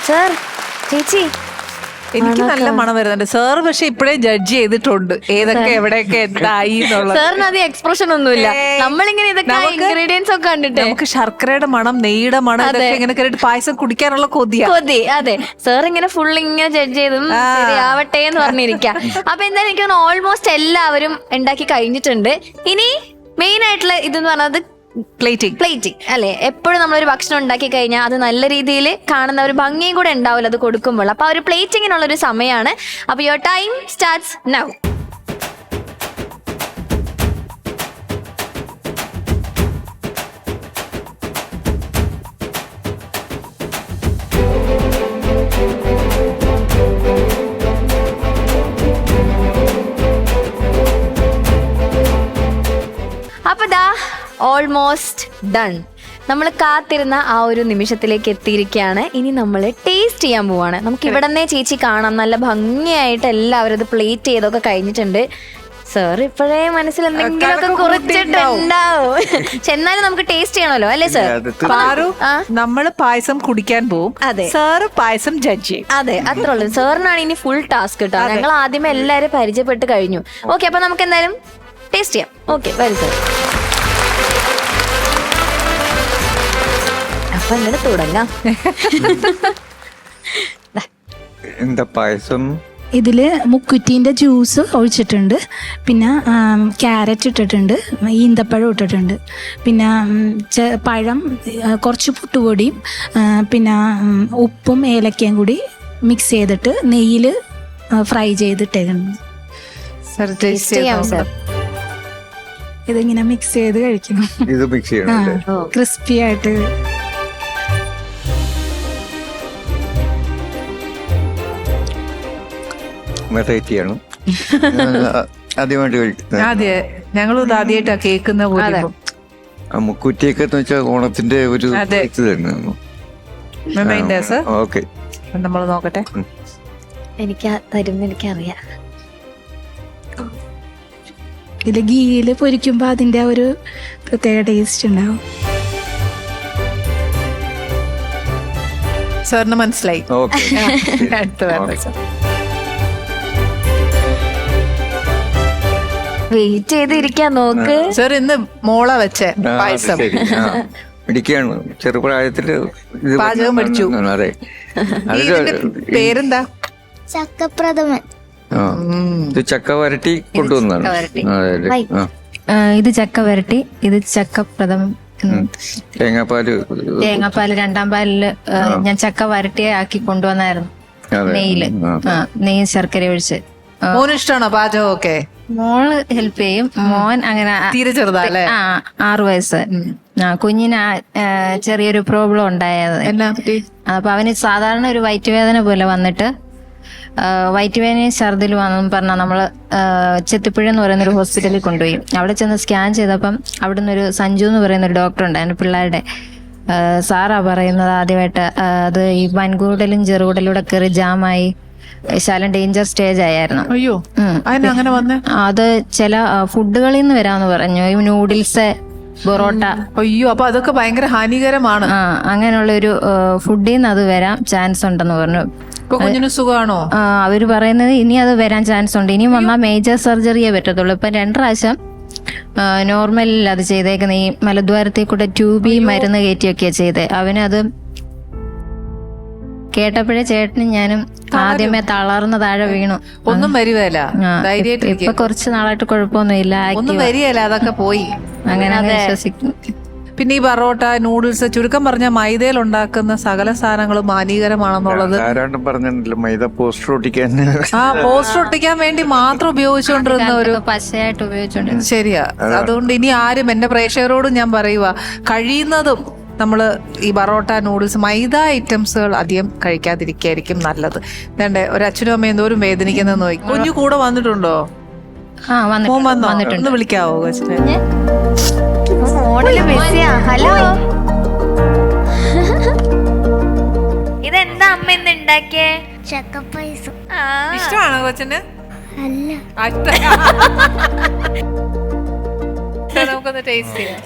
Sir, ചേച്ചി, എനിക്ക് നല്ല മണം വരുന്നുണ്ട് സാർ. പക്ഷെ ഇപ്പഴേ ജഡ്ജ് ചെയ്തിട്ടുണ്ട് ഏതൊക്കെ എവിടെയൊക്കെ എന്തായി എന്നുള്ളത്. സാറിന് അത് എക്സ്പ്രഷൻ ഒന്നുമില്ല. നമ്മളിങ്ങനെ ഇതൊക്കെ ഇൻഗ്രീഡിയൻസ് ഒക്കെ കണ്ടിട്ട് നമുക്ക് ശർക്കരയുടെ മണം, നെയ്യുടെ മണം, ഇതൊക്കെ ഇങ്ങനെ കേട്ടിട്ട് പായസം കുടിക്കാനുള്ള കൊതി. അതെ. സാർ ഇങ്ങനെ ഫുൾ ഇങ്ങനെ ജഡ്ജ് ചെയ്തും ശരിയാവട്ടെ എന്ന് പറഞ്ഞിരിക്കാം. അപ്പൊ എന്തായാലും എനിക്ക് തോന്നുന്നു ഓൾമോസ്റ്റ് എല്ലാവരും ഉണ്ടാക്കി കഴിഞ്ഞിട്ടുണ്ട്. ഇനി മെയിൻ ആയിട്ടുള്ള ഇതെന്ന് പറഞ്ഞത് പ്ലേറ്റിംഗ് അല്ലെ. എപ്പോഴും നമ്മളൊരു ഭക്ഷണം ഉണ്ടാക്കി കഴിഞ്ഞാൽ അത് നല്ല രീതിയിൽ കാണുന്ന ഒരു ഭംഗിയും കൂടെ ഉണ്ടാവില്ല അത് കൊടുക്കുമ്പോൾ. അപ്പൊ ആ ഒരു പ്ലേറ്റിങ്ങിനുള്ള ഒരു സമയമാണ്. അപ്പൊ യുവർ ടൈം സ്റ്റാർട്ട്സ് നൗ. അപ്പൊ ദാ ഓൾമോസ്റ്റ് ഡൺ. നമ്മൾ കാത്തിരുന്ന ആ ഒരു നിമിഷത്തിലേക്ക് എത്തിയിരിക്കുകയാണ്. ഇനി നമ്മൾ ടേസ്റ്റ് ചെയ്യാൻ പോവാണ്. നമുക്ക് ഇവിടെ നിന്നേ ചേച്ചി കാണാം, നല്ല ഭംഗിയായിട്ട് എല്ലാവരും ഇത് പ്ലേറ്റ് ചെയ്തൊക്കെ കഴിഞ്ഞിട്ടുണ്ട്. സാർ ഇപ്പോഴേ മനസ്സിൽ എന്തെങ്കിലുമൊക്കെ കുറിച്ചിട്ടുണ്ടാവും. പക്ഷെ എന്നാലും നമുക്ക് ടേസ്റ്റ് ചെയ്യണമല്ലോ അല്ലേ സാർ? നമ്മള് പായസം കുടിക്കാൻ പോവും. അതെ, സാറ് പായസം ജഡ്ജ് ചെയ്യും. അതെ, അത്രേ ഉള്ളൂ. സാറിനാണ് ഇനി ഫുൾ ടാസ്ക് കേട്ടോ. ഞങ്ങൾ ആദ്യമേ എല്ലാവരും പരിചയപ്പെട്ട് കഴിഞ്ഞു. ഓക്കെ, അപ്പൊ നമുക്ക് എന്തായാലും ടേസ്റ്റ് ചെയ്യാം. ഓക്കെ, വരും സാർ. അപ്പൊ അങ്ങനെ തുടങ്ങാം. എന്താ പായസം? ഇതില് മുക്കുറ്റീൻ്റെ ജ്യൂസ് ഒഴിച്ചിട്ടുണ്ട്, പിന്നെ ക്യാരറ്റ് ഇട്ടിട്ടുണ്ട്, ഈന്തപ്പഴം ഇട്ടിട്ടുണ്ട്, പിന്നെ പഴം, കുറച്ച് പുട്ടുപൊടിയും, പിന്നെ ഉപ്പും ഏലക്കയും കൂടി മിക്സ് ചെയ്തിട്ട് നെയ്യിൽ ഫ്രൈ ചെയ്തിട്ടേക്കുന്നു. ഇതിങ്ങനെ മിക്സ് ചെയ്ത് കഴിക്കണം. ഇത് മിക്സ് ചെയ്യണം, ക്രിസ്പി ആയിട്ട്. വെറൈറ്റിയാണ്, ആദ്യമായിട്ട് കഴിക്കുന്നത്. അതെ, ഞങ്ങളും ഇത് ആദ്യമായിട്ടാ കേൾക്കുന്ന പോലെ. മുക്കുറ്റിയൊക്കെ എന്ന് വെച്ചാൽ ഓണത്തിന്റെ ഒരു ഇത് തന്നെ. ഓക്കെ, നമ്മൾ നോക്കട്ടെ. എനിക്ക് തരുന്ന എനിക്കറിയാം. ഇത് ഗീയില് പൊരിക്കുമ്പോ അതിന്റെ ഒരു പ്രത്യേക ടേസ്റ്റ് ഉണ്ടാവും. സാറിന് മനസ്സിലായി. ഓക്കെ, വെയിറ്റ് ചെയ്തിരിക്കാൻ നോക്ക്. സാർ ഇന്ന് മോള വെച്ച പായസം പിടിക്കാണ്. ചെറുപ്രായത്തില് പാചകം പഠിച്ചു. അതെ. പേരെന്താ? ചക്കപ്രഥമൻ. ഇത് ചക്ക വരട്ടി കൊണ്ടുവന്നാണ്. ഇത് ചക്ക വരട്ടി, ഇത് ചക്കപ്രഥമൻ. തേങ്ങാപ്പാല് രണ്ടാം പാലില് ഞാൻ ചക്ക വരട്ടി ആക്കി കൊണ്ടുവന്നായിരുന്നു. നെയ്യില് നെയ്യ് ശർക്കര ഒഴിച്ച്. മോന് ഇഷ്ടമാണോ പാചകം ഒക്കെ? മോള് ഹെൽപ്പ് ചെയ്യും. മോൻ അങ്ങനെ തീരെ ചെറുതല്ലേ? 6 വയസ്സ്. കുഞ്ഞിന് ചെറിയൊരു പ്രോബ്ലം ഉണ്ടായത്. അപ്പൊ അവന് സാധാരണ ഒരു വയറ്റുവേദന പോലെ വന്നിട്ട് വയറ്റുവേദനയും ഛർദിൽ വന്നെന്ന് പറഞ്ഞാൽ നമ്മള് ചെത്തിപ്പുഴ എന്ന് പറയുന്നൊരു ഹോസ്പിറ്റലിൽ കൊണ്ടുപോയി. അവിടെ ചെന്ന് സ്കാൻ ചെയ്തപ്പം അവിടെ നിന്നൊരു സഞ്ജു എന്ന് പറയുന്ന ഒരു ഡോക്ടർ ഉണ്ടായിരുന്നു പിള്ളേരുടെ. സാറാ പറയുന്നത് ആദ്യമായിട്ട് അത് ഈ വൻകൂടലും ചെറുകൂടലൂടെ കയറി ജാമായി ശാലം ഡേഞ്ചർ സ്റ്റേജ് ആയിരുന്നു. അയ്യോ, അങ്ങനെ വന്നേ? അത് ചില ഫുഡുകളിൽ നിന്ന് വരാന്ന് പറഞ്ഞു. ഈ നൂഡിൽസ്, പൊറോട്ട. അയ്യോ, അപ്പൊ അതൊക്കെ ഭയങ്കര ഹാനികരമാണ്. അങ്ങനെയുള്ള ഒരു ഫുഡിൽ നിന്ന് അത് വരാൻ ചാൻസ് ഉണ്ടെന്ന് പറഞ്ഞു. കുഞ്ഞിന് സുഖമാണോ? അവര് പറയുന്നത് ഇനി അത് വരാൻ ചാൻസ് ഉണ്ട്. ഇനി വന്നാൽ മേജർ സർജറിയേ പറ്റത്തുള്ളൂ. ഇപ്പൊ 2 പ്രാവശ്യം നോർമലിൽ അത് ചെയ്തേക്കുന്ന ഈ മലദ്വാരത്തിൽ കൂടെ ട്യൂബി മരുന്ന് കയറ്റിയൊക്കെയാ ചെയ്തേ. അവനത് കേട്ടപ്പോഴേ ചേട്ടനും ഞാനും ആദ്യമേ തളർന്ന് താഴെ വീണു. ഒന്നും വരികയില്ല, ഇപ്പൊ കുറച്ച് നാളായിട്ട് കുഴപ്പമൊന്നുമില്ല, ഒന്നും വരികയില്ല, അതൊക്കെ പോയി. അങ്ങനെ വിശ്വസിക്കുന്നു. പിന്നെ ഈ പൊറോട്ട, നൂഡിൽസ്, ചുരുക്കം പറഞ്ഞ മൈദയിൽ ഉണ്ടാക്കുന്ന സകല സാധനങ്ങളും ഹാനികരമാണെന്നുള്ളത് മൈദ പോസ്റ്റർ ഒട്ടിക്കാൻ പോസ്റ്റർ ഒട്ടിക്കാൻ വേണ്ടി മാത്രം ഉപയോഗിച്ചുകൊണ്ടിരുന്ന ഒരു പശയായിട്ട് ഉപയോഗിച്ചോണ്ട്. ശരിയാ. അതുകൊണ്ട് ഇനി ആരും, എന്റെ പ്രേക്ഷകരോടും ഞാൻ പറയുക, കഴിയുന്നതും നമ്മൾ ഈ പൊറോട്ട, നൂഡിൽസ്, മൈദ ഐറ്റംസുകൾ അധികം കഴിക്കാതിരിക്കായിരിക്കും നല്ലത്. വേണ്ടേ, ഒരു അച്ഛനും അമ്മയും എന്തോരും വേദനിക്കുന്നത് നോക്കി. കുഞ്ഞു കൂടെ വന്നിട്ടുണ്ടോ? ഒന്ന് വിളിക്കാവോ കൊച്ചിനെ? ഹലോ, ഇതെന്താ അമ്മ ഇന്ന് ഉണ്ടാക്കിയേ? ചക്കപ്പായസം. ഇഷ്ടമാണോ കൊച്ചിന്? അല്ല, നമുക്കൊന്ന് ടേസ്റ്റ് ചെയ്യാം.